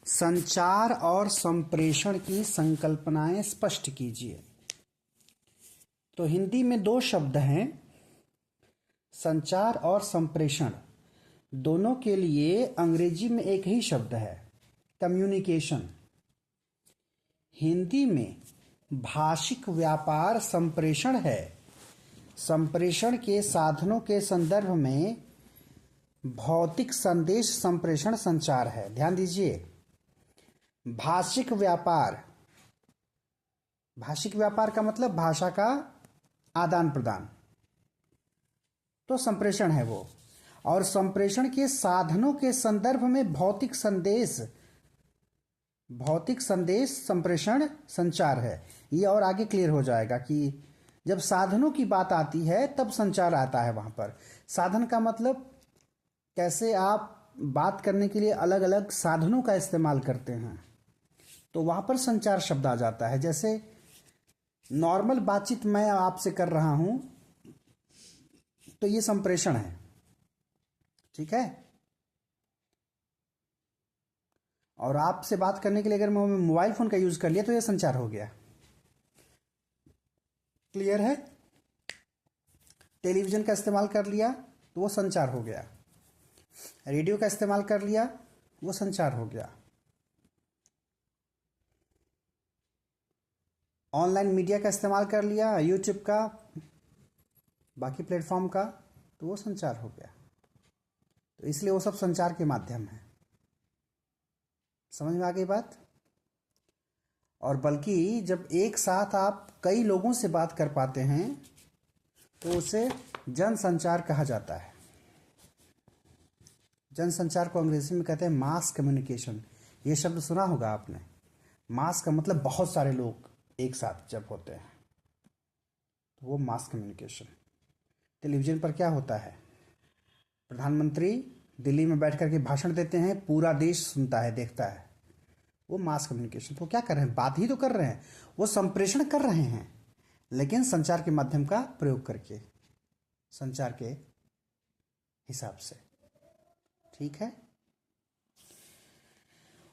संचार और संप्रेषण की संकल्पनाएं स्पष्ट कीजिए। तो हिंदी में दो शब्द हैं, संचार और संप्रेषण। दोनों के लिए अंग्रेजी में एक ही शब्द है, कम्युनिकेशन। हिंदी में भाषिक व्यापार संप्रेषण है। संप्रेषण के साधनों के संदर्भ में भौतिक संदेश संप्रेषण संचार है। ध्यान दीजिए, भाषिक व्यापार, भाषिक व्यापार का मतलब भाषा का आदान प्रदान, तो संप्रेषण है वो। और संप्रेषण के साधनों के संदर्भ में भौतिक संदेश संप्रेषण संचार है। ये और आगे क्लियर हो जाएगा कि जब साधनों की बात आती है तब संचार आता है। वहां पर साधन का मतलब कैसे आप बात करने के लिए अलग अलग साधनों का इस्तेमाल करते हैं, तो वहां पर संचार शब्द आ जाता है। जैसे नॉर्मल बातचीत मैं आपसे कर रहा हूं, तो ये संप्रेषण है, ठीक है। और आपसे बात करने के लिए अगर मैं मोबाइल फोन का यूज कर लिया तो ये संचार हो गया। क्लियर है? टेलीविजन का इस्तेमाल कर लिया तो वो संचार हो गया। रेडियो का इस्तेमाल कर लिया वो संचार हो गया। ऑनलाइन मीडिया का इस्तेमाल कर लिया, यूट्यूब का, बाकी प्लेटफॉर्म का, तो वो संचार हो गया। तो इसलिए वो सब संचार के माध्यम है। समझ में आ गई बात? और बल्कि जब एक साथ आप कई लोगों से बात कर पाते हैं तो उसे जनसंचार कहा जाता है। जनसंचार को अंग्रेजी में कहते हैं मास कम्युनिकेशन। ये शब्द सुना होगा आपने। मास का मतलब बहुत सारे लोग एक साथ जब होते हैं तो वो मास कम्युनिकेशन। टेलीविजन पर क्या होता है, प्रधानमंत्री दिल्ली में बैठ करके भाषण देते हैं, पूरा देश सुनता है, देखता है, वो मास कम्युनिकेशन। तो क्या कर रहे हैं, बात ही तो कर रहे हैं, वो संप्रेषण कर रहे हैं, लेकिन संचार के माध्यम का प्रयोग करके, संचार के हिसाब से। ठीक है।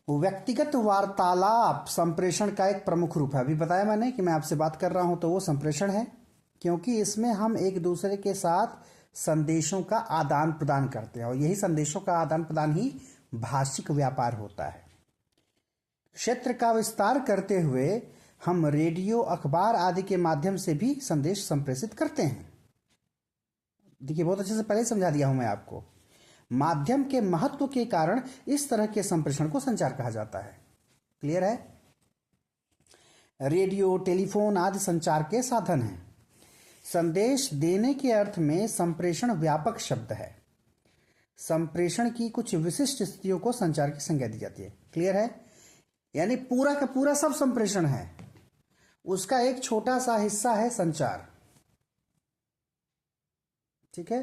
व्यक्तिगत वार्तालाप संप्रेषण का एक प्रमुख रूप है। अभी बताया मैंने कि मैं आपसे बात कर रहा हूं तो वो संप्रेषण है, क्योंकि इसमें हम एक दूसरे के साथ संदेशों का आदान प्रदान करते हैं और यही संदेशों का आदान प्रदान ही भाषिक व्यापार होता है। क्षेत्र का विस्तार करते हुए हम रेडियो, अखबार आदि के माध्यम से भी संदेश संप्रेषित करते हैं। देखिए, बहुत अच्छे से पहले समझा दिया हूं मैं आपको। माध्यम के महत्व के कारण इस तरह के संप्रेषण को संचार कहा जाता है। क्लियर है? रेडियो, टेलीफोन आदि संचार के साधन हैं। संदेश देने के अर्थ में संप्रेषण व्यापक शब्द है। संप्रेषण की कुछ विशिष्ट स्थितियों को संचार की संज्ञा दी जाती है। क्लियर है? यानी पूरा का पूरा सब संप्रेषण है, उसका एक छोटा सा हिस्सा है संचार। ठीक है।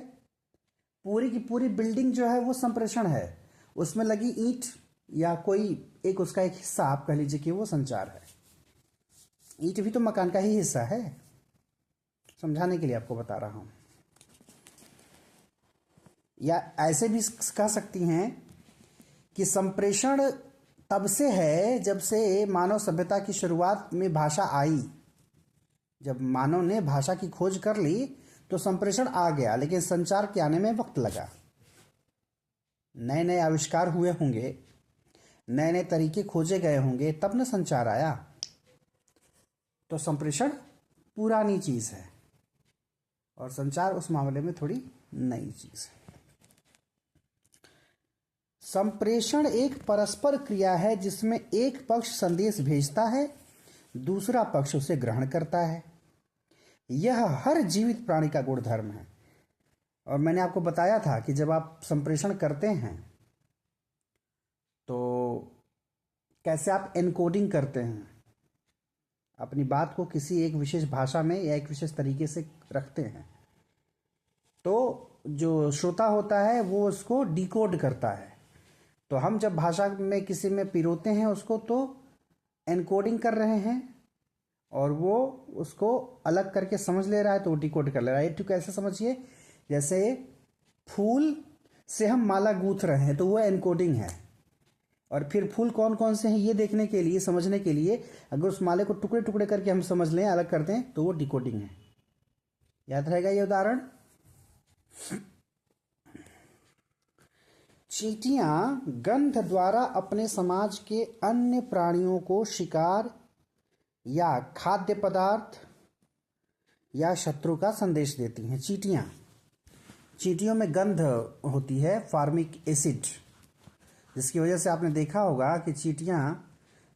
पूरी की पूरी बिल्डिंग जो है वो संप्रेषण है, उसमें लगी ईंट या कोई एक उसका एक हिस्सा आप कह लीजिए कि वो संचार है। ईंट भी तो मकान का ही हिस्सा है, समझाने के लिए आपको बता रहा हूं। या ऐसे भी कह सकती हैं कि संप्रेषण तब से है जब से मानव सभ्यता की शुरुआत में भाषा आई। जब मानव ने भाषा की खोज कर ली तो संप्रेषण आ गया, लेकिन संचार के आने में वक्त लगा। नए नए आविष्कार हुए होंगे, नए नए तरीके खोजे गए होंगे, तब न संचार आया। तो संप्रेषण पुरानी चीज है और संचार उस मामले में थोड़ी नई चीज है। संप्रेषण एक परस्पर क्रिया है जिसमें एक पक्ष संदेश भेजता है, दूसरा पक्ष उसे ग्रहण करता है। यह हर जीवित प्राणी का गुणधर्म है। और मैंने आपको बताया था कि जब आप संप्रेषण करते हैं तो कैसे आप एनकोडिंग करते हैं, अपनी बात को किसी एक विशेष भाषा में या एक विशेष तरीके से रखते हैं, तो जो श्रोता होता है वो उसको डिकोड करता है। तो हम जब भाषा में किसी में पिरोते हैं उसको, तो एनकोडिंग कर रहे हैं और वो उसको अलग करके समझ ले रहा है, तो वो डिकोड कर ले रहा है। ठीक है, ऐसे समझिए जैसे फूल से हम माला गूंथ रहे हैं तो वो एनकोडिंग है, और फिर फूल कौन कौन से हैं ये देखने के लिए, समझने के लिए, अगर उस माले को टुकड़े टुकड़े करके हम समझ लें, अलग कर दें, तो वो डिकोडिंग है। याद रहेगा ये उदाहरण। चींटियां गंध द्वारा अपने समाज के अन्य प्राणियों को शिकार या खाद्य पदार्थ या शत्रु का संदेश देती हैं। चींटियों में गंध होती है, फार्मिक एसिड, जिसकी वजह से आपने देखा होगा कि चींटियां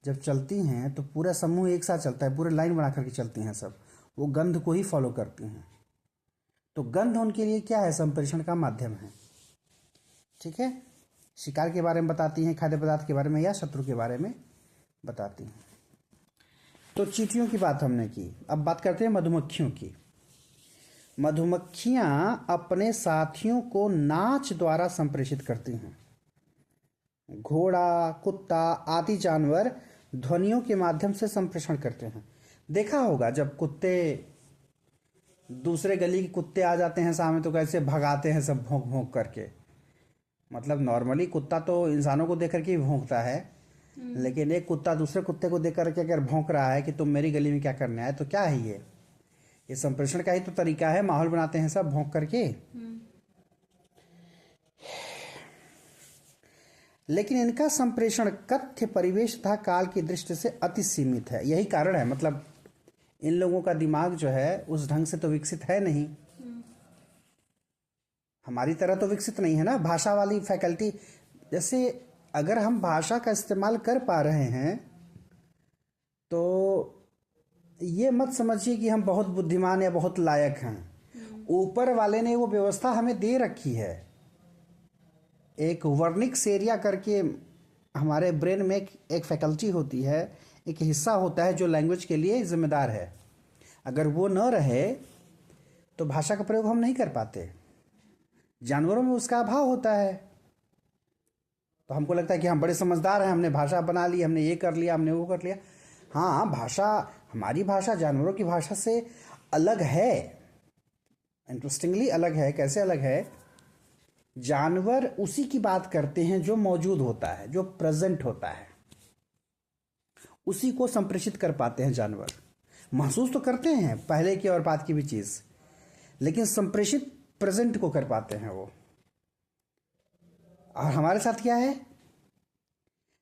जब चलती हैं तो पूरा समूह एक साथ चलता है, पूरे लाइन बना करके चलती हैं सब, वो गंध को ही फॉलो करती हैं। तो गंध उनके लिए क्या है? संप्रेषण का माध्यम है। ठीक है, शिकार के बारे में बताती हैं, खाद्य पदार्थ के बारे में या शत्रु के बारे में बताती हैं। तो चींटियों की बात हमने की। अब बात करते हैं मधुमक्खियों की। मधुमक्खियां अपने साथियों को नाच द्वारा संप्रेषित करती हैं। घोड़ा, कुत्ता आदि जानवर ध्वनियों के माध्यम से संप्रेषण करते हैं। देखा होगा जब कुत्ते, दूसरे गली के कुत्ते आ जाते हैं सामने तो कैसे भगाते हैं सब भौंक भौंक करके। मतलब नॉर्मली कुत्ता तो इंसानों को देख करके ही भौंकता है, लेकिन एक कुत्ता दूसरे कुत्ते को देख करके अगर भौंक रहा है कि तुम मेरी गली में क्या करने आए, तो क्या है ये संप्रेषण का ही तो तरीका है। माहौल बनाते हैं सब भौंक करके। लेकिन इनका संप्रेषण कथ्य परिवेश तथा काल की दृष्टि से अति सीमित है। यही कारण है, मतलब इन लोगों का दिमाग जो है उस ढंग से तो विकसित है नहीं, हमारी तरह तो विकसित नहीं है ना। भाषा वाली फैकल्टी, जैसे अगर हम भाषा का इस्तेमाल कर पा रहे हैं तो ये मत समझिए कि हम बहुत बुद्धिमान या बहुत लायक हैं। ऊपर वाले ने वो व्यवस्था हमें दे रखी है। एक वर्निक्स एरिया करके हमारे ब्रेन में एक फैकल्टी होती है, एक हिस्सा होता है जो लैंग्वेज के लिए जिम्मेदार है। अगर वो न रहे तो भाषा का प्रयोग हम नहीं कर पाते। जानवरों में उसका अभाव होता है। तो हमको लगता है कि हम बड़े समझदार हैं, हमने भाषा बना ली, हमने ये कर लिया, हमने वो कर लिया। हाँ, भाषा, हमारी भाषा जानवरों की भाषा से अलग है, इंटरेस्टिंगली अलग है। कैसे अलग है? जानवर उसी की बात करते हैं जो मौजूद होता है, जो प्रेजेंट होता है, उसी को संप्रेषित कर पाते हैं जानवर। महसूस तो करते हैं पहले की और बाद की भी चीज, लेकिन संप्रेषित प्रेजेंट को कर पाते हैं वो। और हमारे साथ क्या है?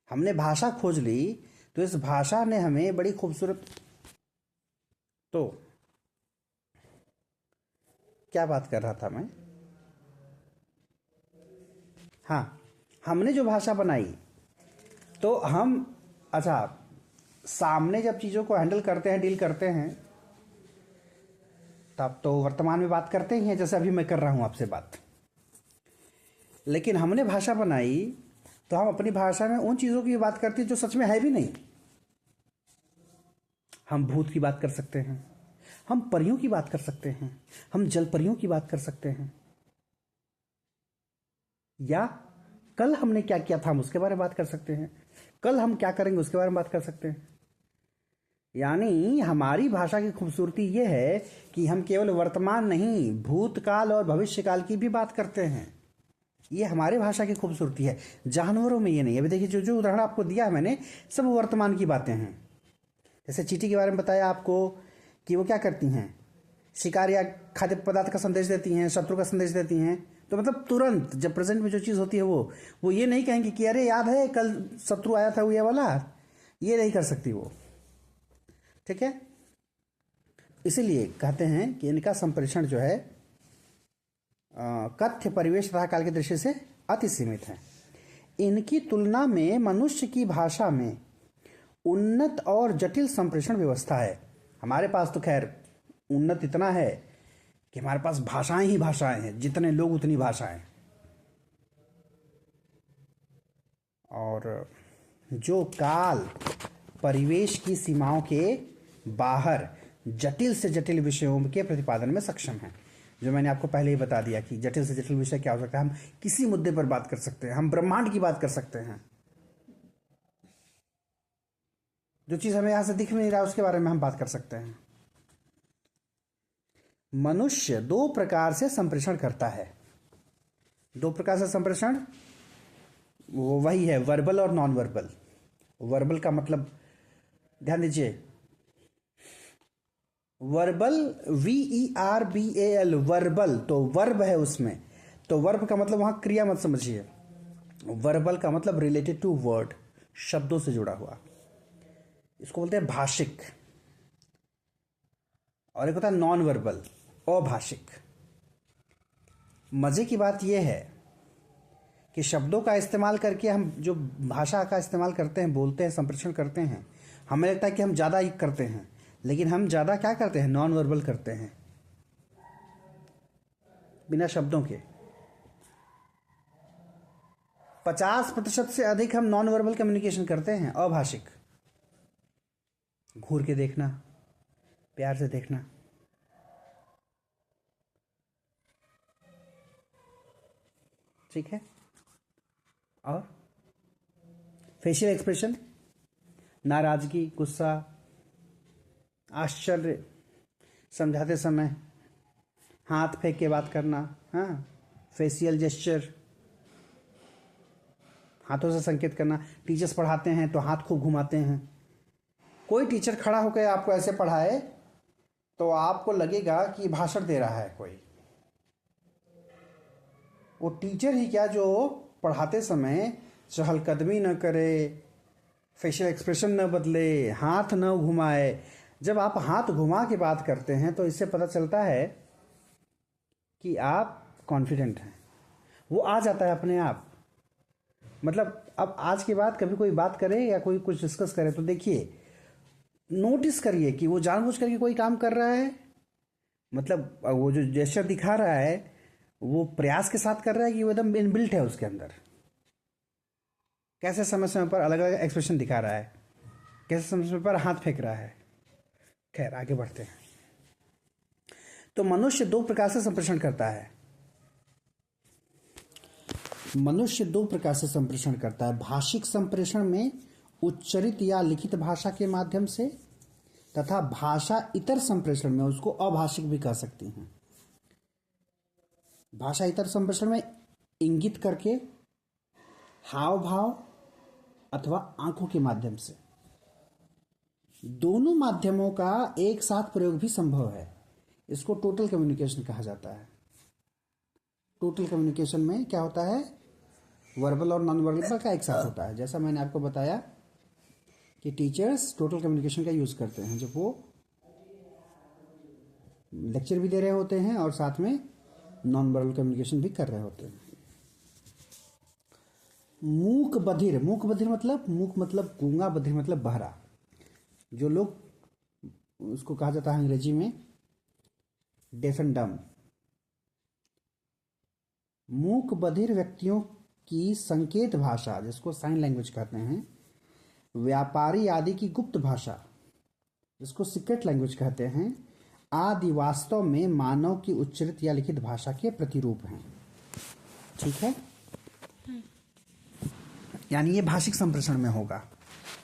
हमने भाषा खोज ली तो इस भाषा ने हमें बड़ी खूबसूरत, तो क्या बात कर रहा था मैं? हाँ, हमने जो भाषा बनाई तो हम, अच्छा, सामने जब चीज़ों को हैंडल करते हैं, डील करते हैं, तब तो वर्तमान में बात करते ही हैं, जैसे अभी मैं कर रहा हूं आपसे बात। लेकिन हमने भाषा बनाई तो हम अपनी भाषा में उन चीज़ों की बात करते हैं जो सच में है भी नहीं। हम भूत की बात कर सकते हैं, हम परियों की बात कर सकते हैं, हम जल परियों की बात कर सकते हैं, या कल हमने क्या किया था हम उसके बारे में बात कर सकते हैं, कल हम क्या करेंगे उसके बारे में बात कर सकते हैं। यानी हमारी भाषा की खूबसूरती यह है कि हम केवल वर्तमान नहीं, भूतकाल और भविष्यकाल की भी बात करते हैं। ये हमारी भाषा की खूबसूरती है। जानवरों में ये नहीं है। अभी देखिए, जो जो उदाहरण आपको दिया है मैंने, सब वर्तमान की बातें हैं। जैसे चींटी के बारे में बताया आपको कि वो क्या करती हैं, शिकार या खाद्य पदार्थ का संदेश देती हैं, शत्रु का संदेश देती हैं। तो मतलब तुरंत जब प्रेजेंट में जो चीज़ होती है वो ये नहीं कहेंगे कि अरे याद है कल शत्रु आया था वो ये वाला, ये नहीं कर सकती वो। ठीक है, इसीलिए कहते हैं कि इनका संप्रेषण जो है कथ्य परिवेश तथा काल की दृष्टि से अति सीमित है। इनकी तुलना में मनुष्य की भाषा में उन्नत और जटिल संप्रेषण व्यवस्था है। हमारे पास तो खैर उन्नत इतना है कि हमारे पास भाषाएं ही भाषाएं हैं, जितने लोग उतनी भाषाएं। और जो काल परिवेश की सीमाओं के बाहर जटिल से जटिल विषयों के प्रतिपादन में सक्षम है। जो मैंने आपको पहले ही बता दिया कि जटिल से जटिल विषय क्या हो सकता है। हम किसी मुद्दे पर बात कर सकते हैं, हम ब्रह्मांड की बात कर सकते हैं। जो चीज हमें यहां से दिख नहीं रहा उसके बारे में हम बात कर सकते हैं। मनुष्य दो प्रकार से संप्रेषण करता है। दो प्रकार से संप्रेषण, वो वही है, वर्बल और नॉन वर्बल। वर्बल का मतलब ध्यान दीजिए, वर्बल VERBAL, वर्बल तो वर्ब है उसमें, तो वर्ब का मतलब वहां क्रिया मत समझिए। वर्बल का मतलब रिलेटेड टू वर्ड, शब्दों से जुड़ा हुआ, इसको बोलते हैं भाषिक। और एक होता है नॉन वर्बल, अभाषिक। मजे की बात यह है कि शब्दों का इस्तेमाल करके हम जो भाषा का इस्तेमाल करते हैं, बोलते हैं, संप्रेषण करते हैं, हमें लगता है कि हम ज़्यादा ही करते हैं, लेकिन हम ज़्यादा क्या करते हैं, नॉन वर्बल करते हैं, बिना शब्दों के। 50% से अधिक हम नॉन वर्बल कम्युनिकेशन करते हैं, अभाषिक। घूर के देखना, प्यार से देखना, ठीक है। और फेशियल एक्सप्रेशन, नाराजगी, गुस्सा, आश्चर्य, समझाते समय हाथ फेंक के बात करना, हाँ, फेशियल जेस्चर, हाथों से संकेत करना। टीचर्स पढ़ाते हैं तो हाथ खूब घुमाते हैं। कोई टीचर खड़ा होकर आपको ऐसे पढ़ाए तो आपको लगेगा कि भाषण दे रहा है कोई। वो टीचर ही क्या जो पढ़ाते समय चहलकदमी न करे, फेशियल एक्सप्रेशन न बदले, हाथ न घुमाए। जब आप हाथ घुमा के बात करते हैं तो इससे पता चलता है कि आप कॉन्फिडेंट हैं, वो आ जाता है अपने आप। मतलब अब आज के बाद कभी कोई बात करे या कोई कुछ डिस्कस करे तो देखिए, नोटिस करिए कि वो जानबूझ करके कोई काम कर रहा है, मतलब वो जो जेस्चर दिखा रहा है वो प्रयास के साथ कर रहा है कि वो एकदम इनबिल्ट है उसके अंदर। कैसे समय समय पर अलग अलग एक्सप्रेशन दिखा रहा है, कैसे समय समय पर हाथ फेंक रहा है। खैर आगे बढ़ते हैं। तो मनुष्य दो प्रकार से संप्रेषण करता है। मनुष्य दो प्रकार से संप्रेषण करता है, भाषिक संप्रेषण में उच्चरित या लिखित भाषा के माध्यम से, तथा भाषा इतर संप्रेषण में, उसको अभाषिक भी कह सकती हैं। भाषा इतर संप्रेषण में इंगित करके, हाव भाव अथवा आंखों के माध्यम से। दोनों माध्यमों का एक साथ प्रयोग भी संभव है। इसको टोटल कम्युनिकेशन कहा जाता है। टोटल कम्युनिकेशन में क्या होता है, वर्बल और नॉन वर्बल का एक साथ होता है। जैसा मैंने आपको बताया कि टीचर्स टोटल कम्युनिकेशन का यूज करते हैं जब वो लेक्चर भी दे रहे होते हैं और साथ में नॉन वर्बल कम्युनिकेशन भी कर रहे होते हैं। मूक बधिर, मूक बधिर मतलब, मूक मतलब गूंगा, बधिर मतलब बहरा। जो लोग, उसको कहा जाता है अंग्रेजी में डेफ एंड डम। मूक बधिर व्यक्तियों की संकेत भाषा, जिसको साइन लैंग्वेज कहते हैं, व्यापारी आदि की गुप्त भाषा, जिसको सीक्रेट लैंग्वेज कहते हैं, आदि वास्तव में मानव की उच्चरित या लिखित भाषा के प्रतिरूप हैं। ठीक है, यानी ये भाषिक संप्रेषण में होगा।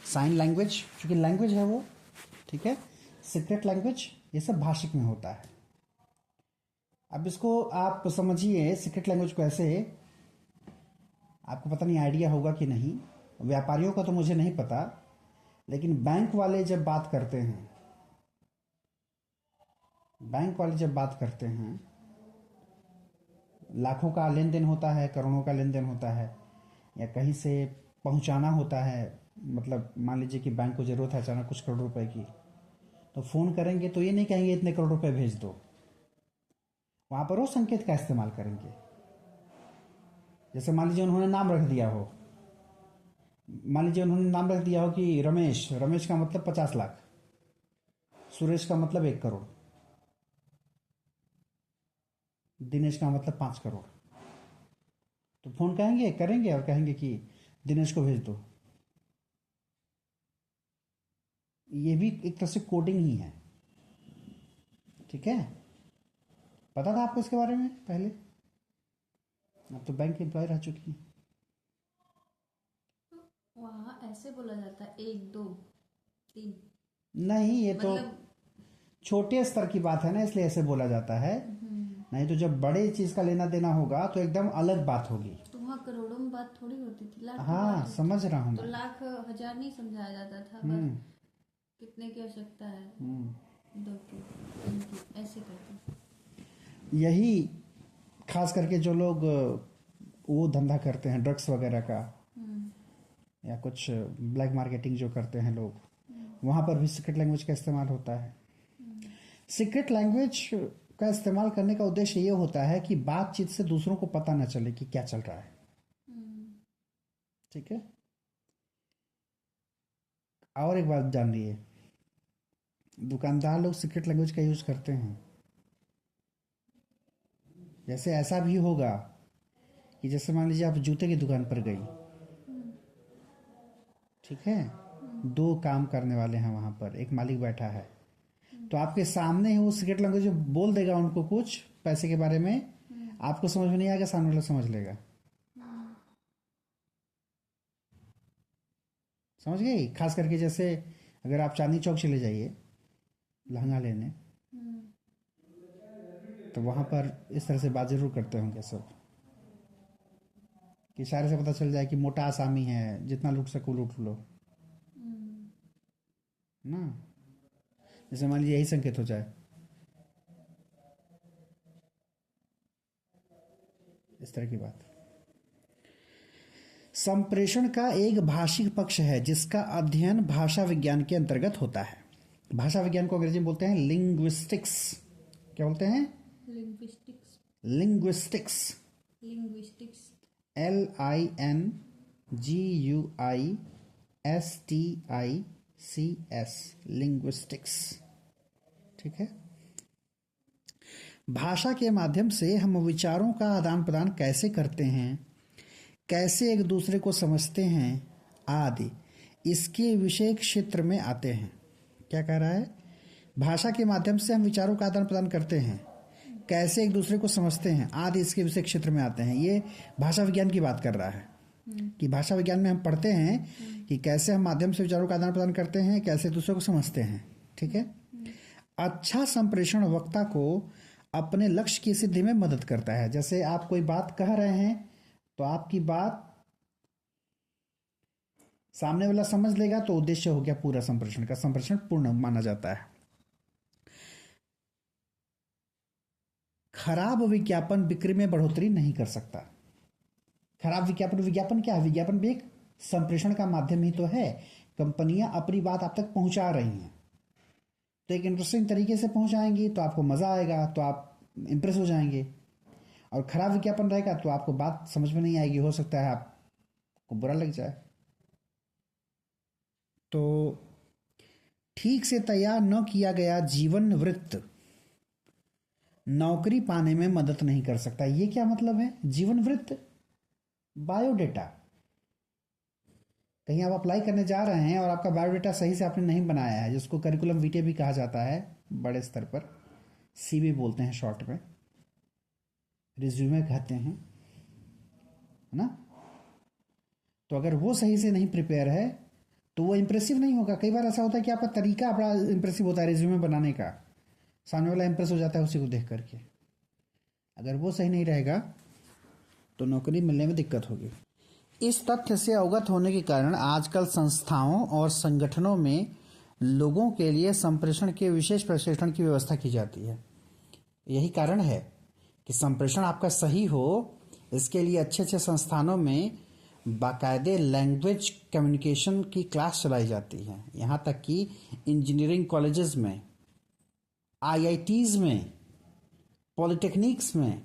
साइन लैंग्वेज क्योंकि लैंग्वेज है वो, ठीक है, सीक्रेट लैंग्वेज, ये सब भाषिक में होता है। अब इसको आप समझिए, सीक्रेट लैंग्वेज को ऐसे, आपको पता नहीं आइडिया होगा कि नहीं, व्यापारियों का तो मुझे नहीं पता, लेकिन बैंक वाले जब बात करते हैं, बैंक वाले जब बात करते हैं, लाखों का लेन देन होता है, करोड़ों का लेन देन होता है, या कहीं से पहुंचाना होता है, मतलब मान लीजिए कि बैंक को ज़रूरत है अचानक कुछ करोड़ रुपए की, तो फ़ोन करेंगे तो ये नहीं कहेंगे इतने करोड़ रुपए भेज दो, वहाँ पर वो संकेत का इस्तेमाल करेंगे। जैसे मान लीजिए उन्होंने नाम रख दिया हो, मान लीजिए उन्होंने नाम रख दिया हो कि रमेश, रमेश का मतलब 50 लाख, सुरेश का मतलब 1 करोड़, दिनेश का मतलब 5 करोड़, तो फोन करेंगे और कहेंगे कि दिनेश को भेज दो। ये भी एक तरह से कोडिंग ही है। ठीक है, पता था आपको इसके बारे में पहले? आप तो बैंक एम्प्लॉय रह चुकी हैं। वहाँ ऐसे बोला जाता है 1 2 3? नहीं, ये तो मतलब छोटे स्तर की बात है ना, इसलिए ऐसे बोला जाता है। नहीं तो जब बड़े चीज का लेना देना होगा तो एकदम अलग बात होगी। तो वहाँ करोड़ों में बात थोड़ी होती थी, लाख की हाँ बात होती समझ रहा हूँ तो मैं। लाख हजार नहीं समझाया जाता था, हम्म। बस कितने की आवश्यकता है, दो की, तीन की, ऐसे करके। यही खास करके जो लोग वो धंधा करते हैं ड्रग्स वगैरह का, या कुछ ब्लैक मार्केटिंग जो करते हैं लोग, वहाँ पर भी सीक्रेट लैंग्वेज का इस्तेमाल होता है। सीक्रेट लैंग्वेज का इस्तेमाल करने का उद्देश्य ये होता है कि बातचीत से दूसरों को पता न चले कि क्या चल रहा है। ठीक है। और एक बात जान लीजिए, दुकानदार लोग सीक्रेट लैंग्वेज का यूज करते हैं। जैसे ऐसा भी होगा कि जैसे मान लीजिए आप जूते की दुकान पर गई, ठीक है, दो काम करने वाले हैं वहां पर, एक मालिक बैठा है, तो आपके सामने ही वो सीक्रेट लैंग्वेज बोल देगा उनको कुछ पैसे के बारे में, आपको समझ में नहीं आएगा, सामने वाला समझ लेगा। समझ गई। खास करके जैसे अगर आप चांदनी चौक चले जाइए लहंगा लेने, तो वहां पर इस तरह से बात जरूर करते होंगे सब, कि इशारे से पता चल जाए कि मोटा आसामी है, जितना लूट सको लूट लो ना। जैसे मान लीजिए यही संकेत हो जाए, इस तरह की बात। संप्रेषण का एक भाषिक पक्ष है जिसका अध्ययन भाषा विज्ञान के अंतर्गत होता है। भाषा विज्ञान को अंग्रेजी में बोलते हैं लिंग्विस्टिक्स। क्या बोलते हैं? Linguistics. Linguistics. Linguistics. LINGUISTICS, linguistics. ठीक है। भाषा के माध्यम से हम विचारों का आदान प्रदान कैसे करते हैं, कैसे एक दूसरे को समझते हैं आदि, इसके विषय क्षेत्र में आते हैं। क्या कह रहा है? भाषा के माध्यम से हम विचारों का आदान प्रदान करते हैं, कैसे एक दूसरे को समझते हैं आदि, इसके विषय क्षेत्र में आते हैं। ये भाषा विज्ञान की बात कर रहा है कि भाषा विज्ञान में हम पढ़ते हैं कि कैसे हम माध्यम से विचारों का आदान प्रदान करते हैं, कैसे एक दूसरे को समझते हैं। ठीक है। अच्छा संप्रेषण वक्ता को अपने लक्ष्य की सिद्धि में मदद करता है। जैसे आप कोई बात कह रहे हैं तो आपकी बात सामने वाला समझ लेगा, तो उद्देश्य हो गया पूरा संप्रेषण का, संप्रेषण पूर्ण माना जाता है। खराब विज्ञापन बिक्री में बढ़ोतरी नहीं कर सकता। खराब विज्ञापन, विज्ञापन क्या है? विज्ञापन भी एक संप्रेषण का माध्यम ही तो है। कंपनियां अपनी बात आप तक पहुंचा रही हैं, तो एक इंटरेस्टिंग तरीके से पहुंचाएंगी तो आपको मजा आएगा, तो आप इंप्रेस हो जाएंगे। और खराब विज्ञापन रहेगा तो आपको बात समझ में नहीं आएगी, हो सकता है आपको बुरा लग जाए। तो ठीक से तैयार न किया गया जीवन वृत्त नौकरी पाने में मदद नहीं कर सकता। ये क्या मतलब है? जीवन वृत्त, बायोडेटा। कहीं आप अप्लाई करने जा रहे हैं और आपका बायोडेटा सही से आपने नहीं बनाया है, जिसको करिकुलम विटे भी कहा जाता है बड़े स्तर पर, CV बोलते हैं शॉर्ट में, रिज्यूमे कहते हैं, है ना। तो अगर वो सही से नहीं प्रिपेयर है तो वो इंप्रेसिव नहीं होगा। कई बार ऐसा होता है कि आपका तरीका बड़ा इंप्रेसिव होता है रिज्यूमे बनाने का, सामने वाला इंप्रेस हो जाता है उसी को देख करके। अगर वो सही नहीं रहेगा तो नौकरी मिलने में दिक्कत होगी। इस तथ्य से अवगत होने के कारण आजकल संस्थाओं और संगठनों में लोगों के लिए संप्रेषण के विशेष प्रशिक्षण की व्यवस्था की जाती है। यही कारण है कि संप्रेषण आपका सही हो, इसके लिए अच्छे अच्छे संस्थानों में बाकायदे लैंग्वेज कम्युनिकेशन की क्लास चलाई जाती है। यहाँ तक कि इंजीनियरिंग कॉलेजेस में, IITs में, पॉलिटेक्निक्स में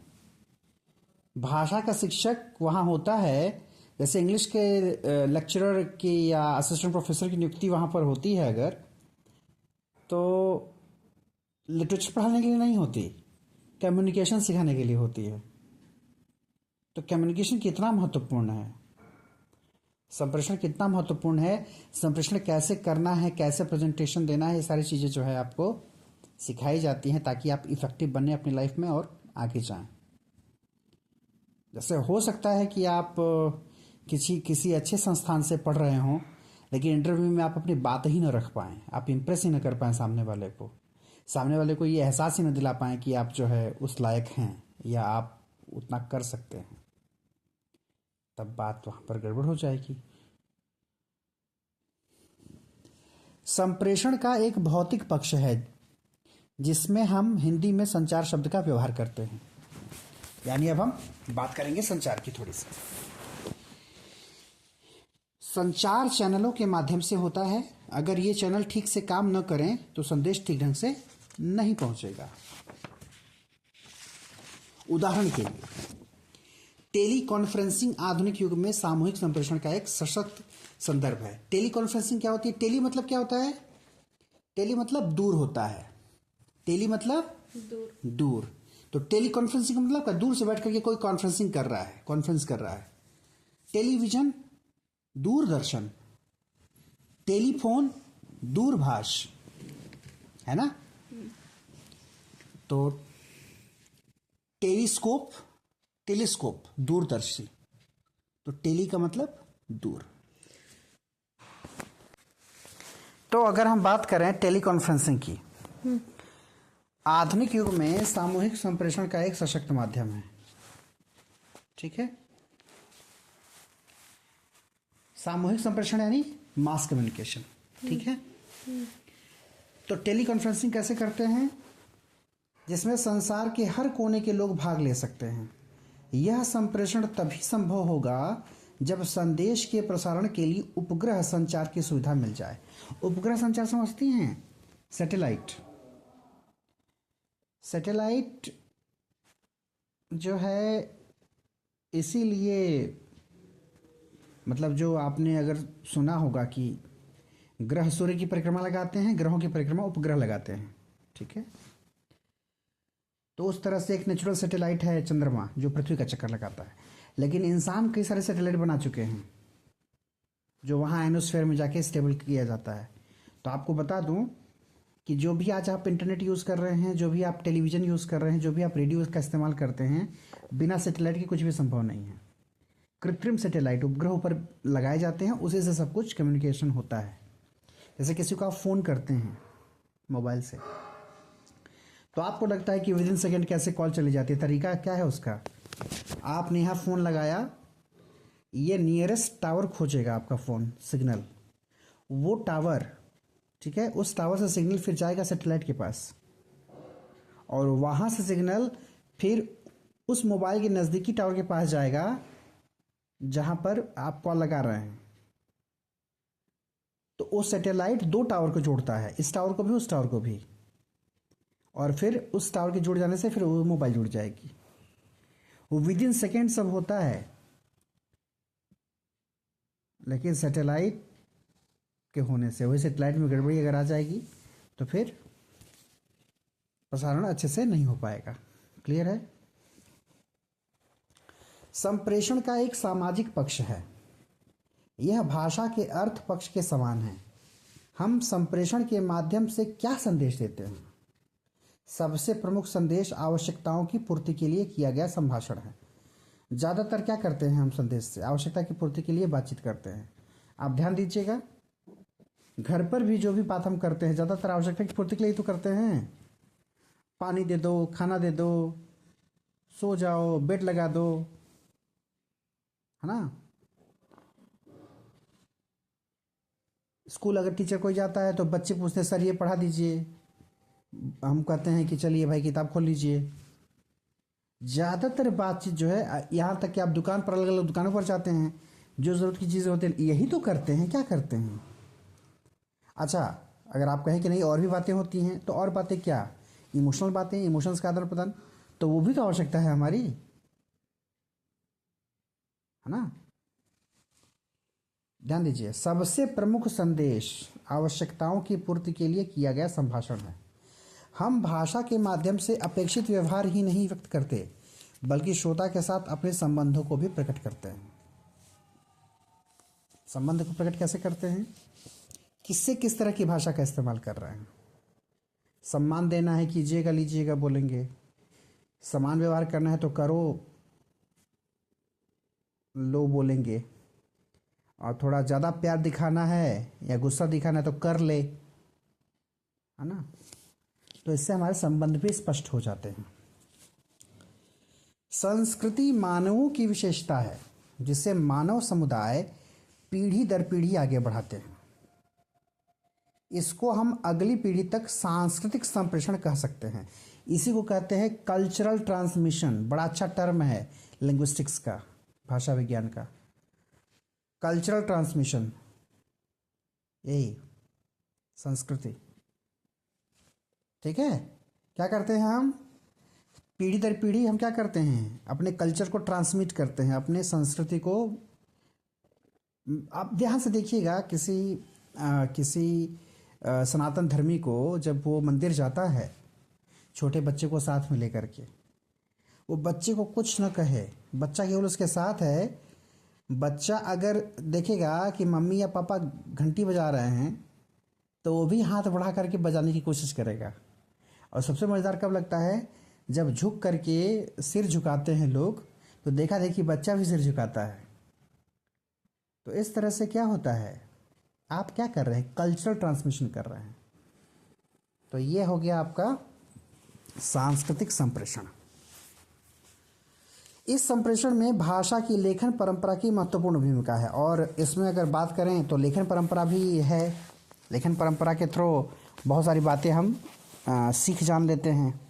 भाषा का शिक्षक वहाँ होता है। जैसे इंग्लिश के लेक्चरर की या असिस्टेंट प्रोफेसर की नियुक्ति वहाँ पर होती है अगर, तो लिटरेचर पढ़ाने के लिए नहीं होती, कम्युनिकेशन सिखाने के लिए होती है। तो कम्युनिकेशन कितना महत्वपूर्ण है, संप्रेषण कितना महत्वपूर्ण है, संप्रेषण कैसे करना है, कैसे प्रेजेंटेशन देना है, ये सारी चीज़ें जो है आपको सिखाई जाती हैं ताकि आप इफेक्टिव बने अपनी लाइफ में और आगे जाएं। जैसे हो सकता है कि आप किसी अच्छे संस्थान से पढ़ रहे हों, लेकिन इंटरव्यू में आप अपनी बात ही न रख पाएँ, आप इम्प्रेस ही न कर पाएँ सामने वाले को ये एहसास ही न दिला पाएँ कि आप जो है उस लायक हैं या आप उतना कर सकते हैं। तब बात वहां पर गड़बड़ हो जाएगी। संप्रेषण का एक भौतिक पक्ष है जिसमें हम हिंदी में संचार शब्द का व्यवहार करते हैं। यानी अब हम बात करेंगे संचार की थोड़ी सी। संचार चैनलों के माध्यम से होता है। अगर ये चैनल ठीक से काम न करें तो संदेश ठीक ढंग से नहीं पहुंचेगा। उदाहरण के लिए टेली कॉन्फ्रेंसिंग आधुनिक युग में सामूहिक संप्रेषण का एक सशक्त संदर्भ है। टेली कॉन्फ्रेंसिंग क्या होती है? टेली मतलब क्या होता है? टेली मतलब दूर होता है। टेली मतलब दूर। तो टेली कॉन्फ्रेंसिंग का मतलब क्या? दूर से बैठ करके कोई कॉन्फ्रेंसिंग कर रहा है, कॉन्फ्रेंस कर रहा है। टेलीविजन दूरदर्शन, टेलीफोन दूरभाष, है ना? तो टेलीस्कोप, टेलीस्कोप दूरदर्शी। तो टेली का मतलब दूर। तो अगर हम बात करें टेलीकॉन्फ्रेंसिंग की, आधुनिक युग में सामूहिक संप्रेषण का एक सशक्त माध्यम है। ठीक है, सामूहिक संप्रेषण यानी मास कम्युनिकेशन। ठीक है, तो टेलीकॉन्फ्रेंसिंग कैसे करते हैं? जिसमें संसार के हर कोने के लोग भाग ले सकते हैं। यह संप्रेषण तभी संभव होगा जब संदेश के प्रसारण के लिए उपग्रह संचार की सुविधा मिल जाए। उपग्रह संचार समझती हैं? सैटेलाइट। सैटेलाइट जो है, इसीलिए मतलब जो आपने अगर सुना होगा कि ग्रह सूर्य की परिक्रमा लगाते हैं, ग्रहों की परिक्रमा उपग्रह लगाते हैं। ठीक है, तो उस तरह से एक नेचुरल सैटेलाइट है चंद्रमा जो पृथ्वी का चक्कर लगाता है। लेकिन इंसान कई सारे सैटेलाइट बना चुके हैं जो वहाँ एनोस्फेयर में जाके स्टेबल किया जाता है। तो आपको बता दूं कि जो भी आज आप इंटरनेट यूज़ कर रहे हैं, जो भी आप टेलीविज़न यूज़ कर रहे हैं, जो भी आप रेडियो का इस्तेमाल करते हैं, बिना सैटेलाइट के कुछ भी संभव नहीं है। कृत्रिम सैटेलाइट उपग्रह ऊपर लगाए जाते हैं, उसी से सब कुछ कम्युनिकेशन होता है। जैसे किसी को आप फ़ोन करते हैं मोबाइल से, तो आपको लगता है कि विद इन सेकेंड कैसे कॉल चली जाती है। तरीका क्या है उसका? आपने यहाँ फ़ोन लगाया, ये नियरेस्ट टावर खोजेगा आपका फ़ोन सिग्नल, वो टावर, ठीक है, उस टावर से सिग्नल फिर जाएगा सैटेलाइट के पास, और वहाँ से सिग्नल फिर उस मोबाइल के नज़दीकी टावर के पास जाएगा जहाँ पर आप कॉल लगा रहे हैं। तो वो सैटेलाइट दो टावर को जोड़ता है, इस टावर को भी उस टावर को भी, और फिर उस टावर के जुड़ जाने से फिर वो मोबाइल जुड़ जाएगी। वो विद इन सेकेंड सब होता है। लेकिन सैटेलाइट के होने से, वही सैटेलाइट में गड़बड़ी अगर आ जाएगी तो फिर प्रसारण अच्छे से नहीं हो पाएगा। क्लियर है? संप्रेषण का एक सामाजिक पक्ष है। यह भाषा के अर्थ पक्ष के समान है। हम संप्रेषण के माध्यम से क्या संदेश देते हैं? सबसे प्रमुख संदेश आवश्यकताओं की पूर्ति के लिए किया गया संभाषण है। ज़्यादातर क्या करते हैं हम संदेश से? आवश्यकता की पूर्ति के लिए बातचीत करते हैं। आप ध्यान दीजिएगा, घर पर भी जो भी बात हम करते हैं ज़्यादातर आवश्यकता की पूर्ति के लिए तो करते हैं। पानी दे दो, खाना दे दो, सो जाओ, बेड लगा दो, है ना? स्कूल अगर टीचर कोई जाता है तो बच्चे पूछते हैं सर ये पढ़ा दीजिए, हम कहते हैं कि चलिए भाई किताब खोल लीजिए। ज़्यादातर बातचीत जो है, यहाँ तक कि आप दुकान पर अलग अलग दुकानों पर जाते हैं, जो ज़रूरत की चीज़ें होती हैं यही तो करते हैं। क्या करते हैं? अच्छा, अगर आप कहें कि नहीं और भी बातें होती हैं, तो और बातें क्या? इमोशनल बातें, इमोशंस का आदान प्रदान, तो वो भी तो आवश्यकता है हमारी, है ना? ध्यान दीजिए, सबसे प्रमुख संदेश आवश्यकताओं की पूर्ति के लिए किया गया संभाषण है। हम भाषा के माध्यम से अपेक्षित व्यवहार ही नहीं व्यक्त करते, बल्कि श्रोता के साथ अपने संबंधों को भी प्रकट करते हैं। संबंध को प्रकट कैसे करते हैं? किससे किस तरह की भाषा का इस्तेमाल कर रहे हैं? सम्मान देना है, कीजिएगा, लीजिएगा बोलेंगे। समान व्यवहार करना है तो करो, लो बोलेंगे। और थोड़ा ज़्यादा प्यार दिखाना है या गुस्सा दिखाना है तो कर ले, है ना? तो इससे हमारे संबंध भी स्पष्ट हो जाते हैं। संस्कृति मानवों की विशेषता है। जिसे मानव समुदाय पीढ़ी दर पीढ़ी आगे बढ़ाते हैं। इसको हम अगली पीढ़ी तक सांस्कृतिक संप्रेषण कह सकते हैं। इसी को कहते हैं कल्चरल ट्रांसमिशन। बड़ा अच्छा टर्म है लिंग्विस्टिक्स का, भाषा विज्ञान का, कल्चरल ट्रांसमिशन, यही संस्कृति। ठीक है, क्या करते हैं हम, पीढ़ी दर पीढ़ी हम क्या करते हैं, अपने कल्चर को ट्रांसमिट करते हैं, अपने संस्कृति को। आप ध्यान से देखिएगा, किसी सनातन धर्मी को जब वो मंदिर जाता है छोटे बच्चे को साथ में लेकर के, वो बच्चे को कुछ न कहे, बच्चा केवल उसके साथ है। बच्चा अगर देखेगा कि मम्मी या पापा घंटी बजा रहे हैं तो वो भी हाथ बढ़ा करके बजाने की कोशिश करेगा। और सबसे मज़ेदार कब लगता है, जब झुक करके सिर झुकाते हैं लोग, तो देखा देखी बच्चा भी सिर झुकाता है। तो इस तरह से क्या होता है, आप क्या कर रहे हैं, कल्चरल ट्रांसमिशन कर रहे हैं। तो ये हो गया आपका सांस्कृतिक संप्रेषण। इस संप्रेषण में भाषा की लेखन परंपरा की महत्वपूर्ण भूमिका है। और इसमें अगर बात करें तो लेखन परंपरा भी है। लेखन परंपरा के थ्रू बहुत सारी बातें हम सीख जान लेते हैं।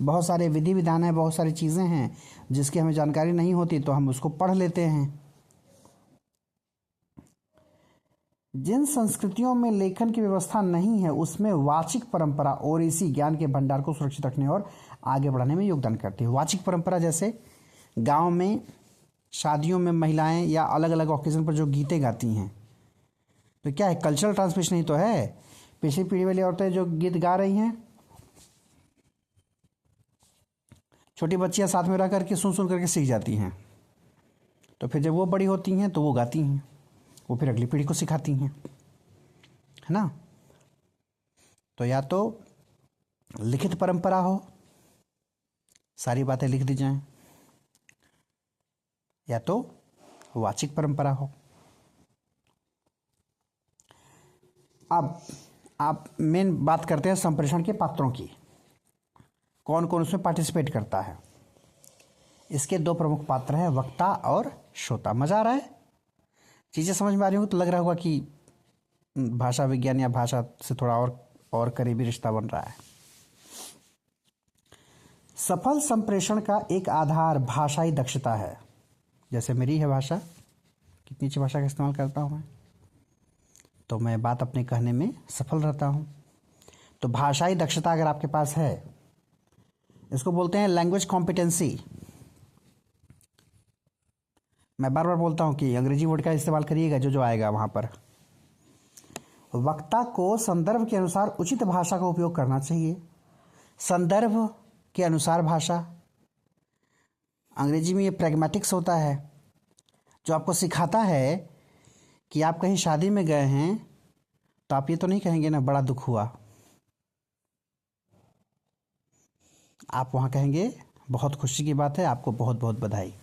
बहुत सारे विधि विधान हैं, बहुत सारी चीज़ें हैं जिसकी हमें जानकारी नहीं होती तो हम उसको पढ़ लेते हैं। जिन संस्कृतियों में लेखन की व्यवस्था नहीं है उसमें वाचिक परंपरा और इसी ज्ञान के भंडार को सुरक्षित रखने और आगे बढ़ाने में योगदान करती है। वाचिक परंपरा जैसे गांव में शादियों में महिलाएं या अलग अलग ओकेजन पर जो गीतें गाती हैं, तो क्या है, कल्चरल ट्रांसमिशन ही तो है। पिछली पीढ़ी वाली औरतें जो गीत गा रही हैं, छोटी बच्चियां साथ में रह करके सुन सुन करके सीख जाती हैं। तो फिर जब वो बड़ी होती हैं तो वो गाती हैं, वो फिर अगली पीढ़ी को सिखाती हैं, है ना। तो या तो लिखित परंपरा हो, सारी बातें लिख दी जाएं, या तो वाचिक परंपरा हो। अब आप मेन बात करते हैं संप्रेषण के पात्रों की, कौन कौन उसमें पार्टिसिपेट करता है। इसके दो प्रमुख पात्र हैं, वक्ता और श्रोता। मजा आ रहा है, चीज़ें समझ में आ रही हो तो लग रहा होगा कि भाषा विज्ञान या भाषा से थोड़ा और करीबी रिश्ता बन रहा है। सफल संप्रेषण का एक आधार भाषाई दक्षता है। जैसे मेरी है भाषा, कितनी अच्छी भाषा का इस्तेमाल करता हूँ मैं, तो मैं बात अपने कहने में सफल रहता हूँ। तो भाषाई दक्षता अगर आपके पास है, इसको बोलते हैं लैंग्वेज कॉम्पिटेंसी। मैं बार बार बोलता हूँ कि अंग्रेजी वर्ड का इस्तेमाल करिएगा जो जो आएगा वहाँ पर। वक्ता को संदर्भ के अनुसार उचित भाषा का उपयोग करना चाहिए। संदर्भ के अनुसार भाषा, अंग्रेजी में ये प्रैग्मेटिक्स होता है, जो आपको सिखाता है कि आप कहीं शादी में गए हैं तो आप ये तो नहीं कहेंगे ना बड़ा दुख हुआ, आप वहाँ कहेंगे बहुत खुशी की बात है, आपको बहुत बहुत बधाई।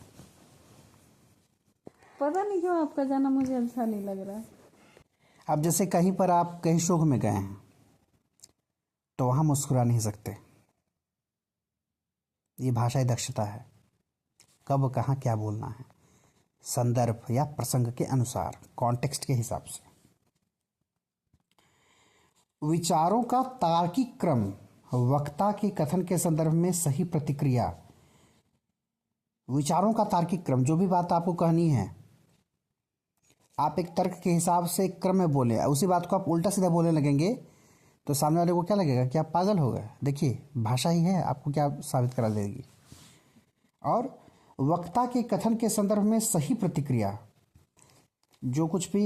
पता नहीं क्यों आपका जाना मुझे अच्छा नहीं लग रहा है। अब जैसे कहीं पर आप कहीं शुभ में गए हैं तो वहाँ मुस्कुरा नहीं सकते, ये भाषाई दक्षता है। कब कहाँ क्या बोलना है, संदर्भ या प्रसंग के अनुसार, कॉन्टेक्स्ट के हिसाब से। विचारों का तार्किक क्रम, वक्ता के कथन के संदर्भ में सही प्रतिक्रिया। विचारों का तार्किक क्रम, जो भी बात आपको कहनी है आप एक तर्क के हिसाब से एक क्रम में बोले, उसी बात को आप उल्टा सीधा बोलने लगेंगे तो सामने वाले को क्या लगेगा कि आप पागल हो गए। देखिए भाषा ही है, आपको क्या साबित करा देगी। और वक्ता के कथन के संदर्भ में सही प्रतिक्रिया, जो कुछ भी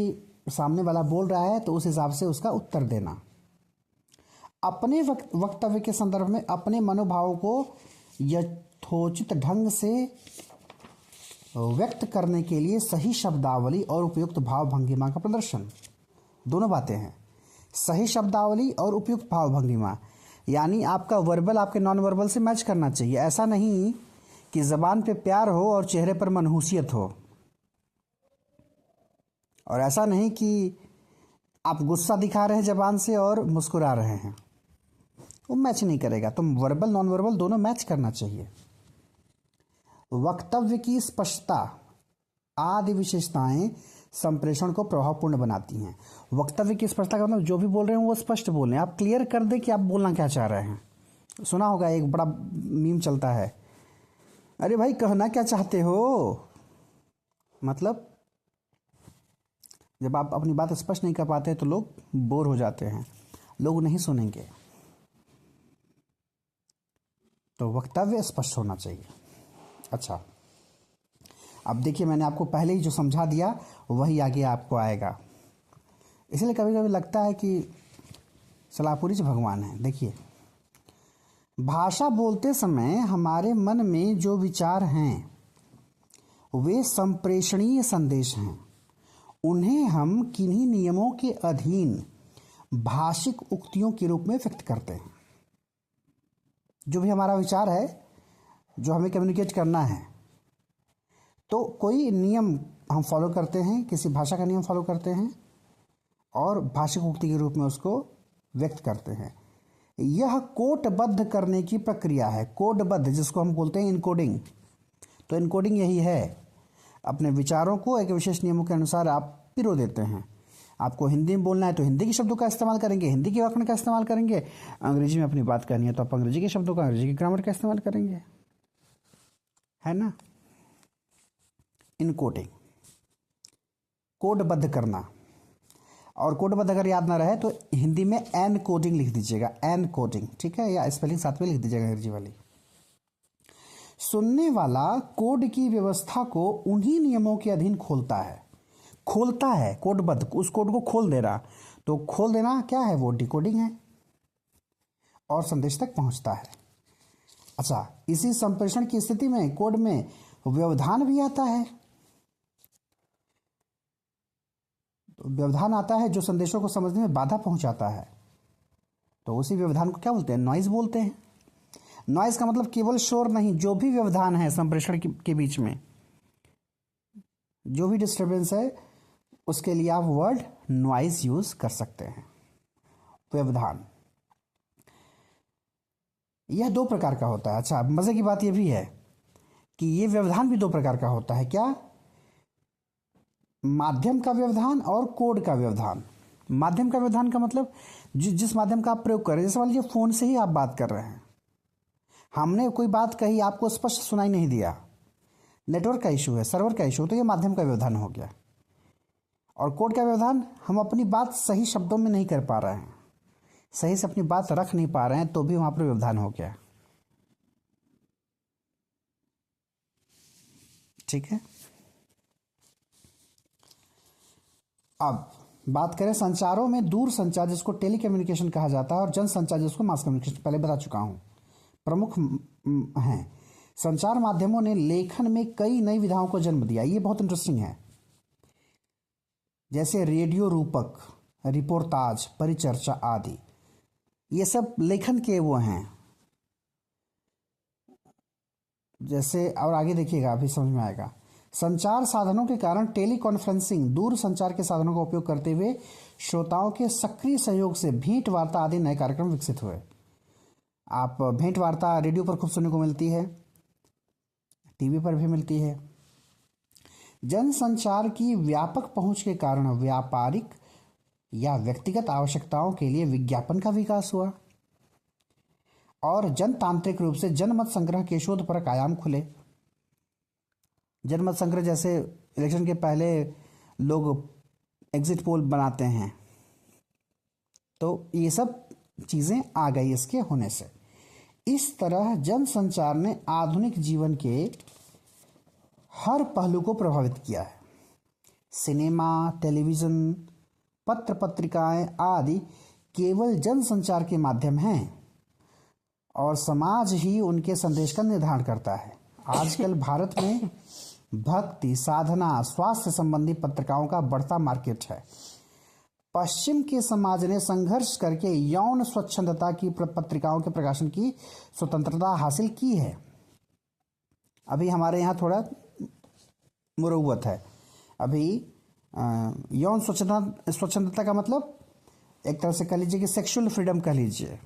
सामने वाला बोल रहा है तो उस हिसाब से उसका उत्तर देना। अपने वक्तव्य के संदर्भ में अपने मनोभावों को यथोचित ढंग से व्यक्त करने के लिए सही शब्दावली और उपयुक्त भाव भंगिमा का प्रदर्शन। दोनों बातें हैं, सही शब्दावली और उपयुक्त भाव भंगिमा, यानी आपका वर्बल आपके नॉन वर्बल से मैच करना चाहिए। ऐसा नहीं कि ज़बान पे प्यार हो और चेहरे पर मनहूसियत हो, और ऐसा नहीं कि आप गुस्सा दिखा रहे हैं ज़बान से और मुस्कुरा रहे हैं, वो मैच नहीं करेगा। तो वर्बल नॉन वर्बल दोनों मैच करना चाहिए। वक्तव्य की स्पष्टता, आदि विशेषताएं संप्रेषण को प्रभावपूर्ण बनाती हैं। वक्तव्य की स्पष्टता का मतलब जो भी बोल रहे हैं वो स्पष्ट बोलें, आप क्लियर कर दें कि आप बोलना क्या चाह रहे हैं। सुना होगा एक बड़ा मीम चलता है, अरे भाई कहना क्या चाहते हो, मतलब जब आप अपनी बात स्पष्ट नहीं कर पाते तो लोग बोर हो जाते हैं, लोग नहीं सुनेंगे। तो वक्तव्य स्पष्ट होना चाहिए। अच्छा, अब देखिए मैंने आपको पहले ही जो समझा दिया वही आगे आपको आएगा, इसलिए कभी कभी लगता है कि सलाहपुरी जी भगवान हैं। देखिए, भाषा बोलते समय हमारे मन में जो विचार हैं वे संप्रेषणीय संदेश हैं। उन्हें हम किन्हीं नियमों के अधीन भाषिक उक्तियों के रूप में व्यक्त करते हैं। जो भी हमारा विचार है, जो हमें कम्युनिकेट करना है, तो कोई नियम हम फॉलो करते हैं, किसी भाषा का नियम फॉलो करते हैं और भाषिक उक्ति के रूप में उसको व्यक्त करते हैं। यह कोडबद्ध करने की प्रक्रिया है। कोडबद्ध जिसको हम बोलते हैं इनकोडिंग, तो इनकोडिंग यही है, अपने विचारों को एक विशेष नियमों के अनुसार आप पिरो देते हैं। आपको हिंदी में बोलना है तो हिंदी के शब्दों का इस्तेमाल करेंगे, हिंदी के व्याकरण का इस्तेमाल करेंगे। अंग्रेजी में अपनी बात करनी है तो आप अंग्रेजी के शब्दों का, अंग्रेजी की ग्रामर का इस्तेमाल करेंगे, है ना। इनकोडिंग, कोडबद्ध करना। और कोडबद्ध अगर याद ना रहे तो हिंदी में एन कोडिंग लिख दीजिएगा, एन कोडिंग, ठीक है, या स्पेलिंग साथ में लिख दीजिएगा अंग्रेजी वाली। सुनने वाला कोड की व्यवस्था को उन्हीं नियमों के अधीन खोलता है कोडबद्ध, उस कोड को खोल दे रहा, तो खोल देना क्या है, वो डिकोडिंग है और संदेश तक पहुंचता है। अच्छा, इसी संप्रेषण की स्थिति में कोड में व्यवधान भी आता है। तो व्यवधान आता है जो संदेशों को समझने में बाधा पहुंचाता है, तो उसी व्यवधान को क्या बोलते हैं, नॉइज बोलते हैं। नॉइज का मतलब केवल शोर नहीं, जो भी व्यवधान है संप्रेषण के बीच में, जो भी डिस्टरबेंस है, उसके लिए आप वर्ड नॉइज यूज कर सकते हैं। व्यवधान यह दो प्रकार का होता है। अच्छा, मजे की बात यह भी है कि यह व्यवधान भी दो प्रकार का होता है। क्या, माध्यम का व्यवधान और कोड का व्यवधान। माध्यम का व्यवधान का मतलब जिस माध्यम का आप प्रयोग कर रहे हैं, जैसे मान लीजिए फोन से ही आप बात कर रहे हैं, हमने कोई बात कही, आपको स्पष्ट सुनाई नहीं दिया, नेटवर्क का इशू है, सर्वर का इशू, तो ये माध्यम का व्यवधान हो गया। और कोड का व्यवधान, हम अपनी बात सही शब्दों में नहीं कर पा रहे हैं, सही से अपनी बात रख नहीं पा रहे हैं, तो भी वहां पर व्यवधान हो गया। ठीक है। अब बात करें संचारों में दूर संचार जिसको टेली कम्युनिकेशन कहा जाता है और जन संचार जिसको मास कम्युनिकेशन, पहले बता चुका हूं, प्रमुख हैं। संचार माध्यमों ने लेखन में कई नई विधाओं को जन्म दिया, ये बहुत इंटरेस्टिंग है, जैसे रेडियो रूपक, रिपोर्टाज, परिचर्चा आदि, ये सब लेखन के वो हैं। जैसे और आगे देखिएगा, अभी समझ में आएगा। संचार साधनों के कारण टेली कॉन्फ्रेंसिंग, दूर संचार के साधनों का उपयोग करते हुए श्रोताओं के सक्रिय सहयोग से भेंट वार्ता आदि नए कार्यक्रम विकसित हुए। आप भेंट वार्ता रेडियो पर खूब सुनने को मिलती है, टीवी पर भी मिलती है। जनसंचार की व्यापक पहुंच के कारण व्यापारिक या व्यक्तिगत आवश्यकताओं के लिए विज्ञापन का विकास हुआ और जनतांत्रिक रूप से जनमत संग्रह के शोधपरक आयाम खुले। जनमत संग्रह, जैसे इलेक्शन के पहले लोग एग्जिट पोल बनाते हैं, तो ये सब चीज़ें आ गई इसके होने से। इस तरह जनसंचार ने आधुनिक जीवन के हर पहलू को प्रभावित किया है। सिनेमा, टेलीविज़न, पत्र पत्रिकाएं आदि केवल जनसंचार के माध्यम हैं और समाज ही उनके संदेश का निर्धारण करता है। आजकल भारत में भक्ति, साधना, स्वास्थ्य संबंधी पत्रिकाओं का बढ़ता मार्केट है। पश्चिम के समाज ने संघर्ष करके यौन स्वच्छंदता की पत्रिकाओं के प्रकाशन की स्वतंत्रता हासिल की है। अभी हमारे यहाँ थोड़ा मुरव्वत है। अभी यौन स्वच्छंदता का मतलब एक तरह से कह लीजिए कि सेक्सुअल फ्रीडम कह लीजिए,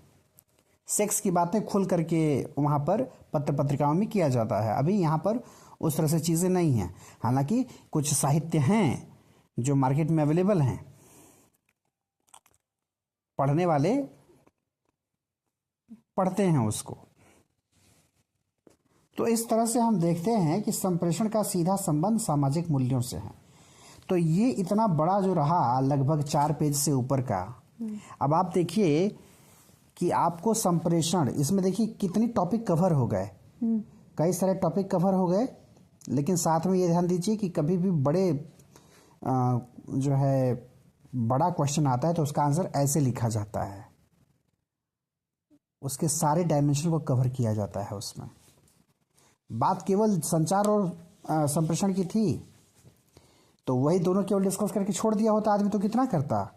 सेक्स की बातें खुल करके वहाँ पर पत्र पत्रिकाओं में किया जाता है। अभी यहाँ पर उस तरह से चीज़ें नहीं हैं। हालांकि कुछ साहित्य हैं जो मार्केट में अवेलेबल हैं, पढ़ने वाले पढ़ते हैं उसको। तो इस तरह से हम देखते हैं कि संप्रेषण का सीधा संबंध सामाजिक मूल्यों से है। तो ये इतना बड़ा जो रहा, लगभग 4 पेज से ऊपर का। अब आप देखिए कि आपको संप्रेषण, इसमें देखिए कितनी टॉपिक कवर हो गए, कई सारे टॉपिक कवर हो गए। लेकिन साथ में ये ध्यान दीजिए कि कभी भी जो है बड़ा क्वेश्चन आता है तो उसका आंसर ऐसे लिखा जाता है, उसके सारे डायमेंशन को कवर किया जाता है उसमें। बात केवल संचार और संप्रेषण की थी, तो वही दोनों केवल डिस्कस करके छोड़ दिया होता आदमी तो कितना करता।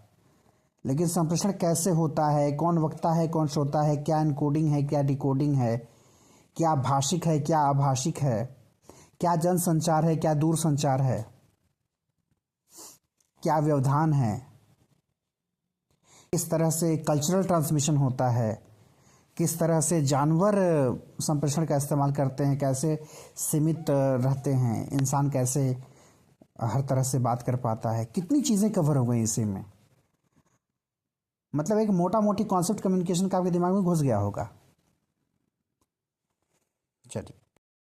लेकिन संप्रेषण कैसे होता है, कौन वक्ता है कौन श्रोता है, क्या एनकोडिंग है क्या डिकोडिंग है, क्या भाषिक है क्या अभाषिक है, क्या जन संचार है क्या दूर संचार है, क्या व्यवधान है, किस तरह से कल्चरल ट्रांसमिशन होता है, किस तरह से जानवर संप्रेषण का इस्तेमाल करते हैं, कैसे सीमित रहते हैं, इंसान कैसे हर तरह से बात कर पाता है, कितनी चीज़ें कवर हो गई इसी में। मतलब एक मोटा मोटी कॉन्सेप्ट कम्युनिकेशन का आपके दिमाग में घुस गया होगा। चलिए।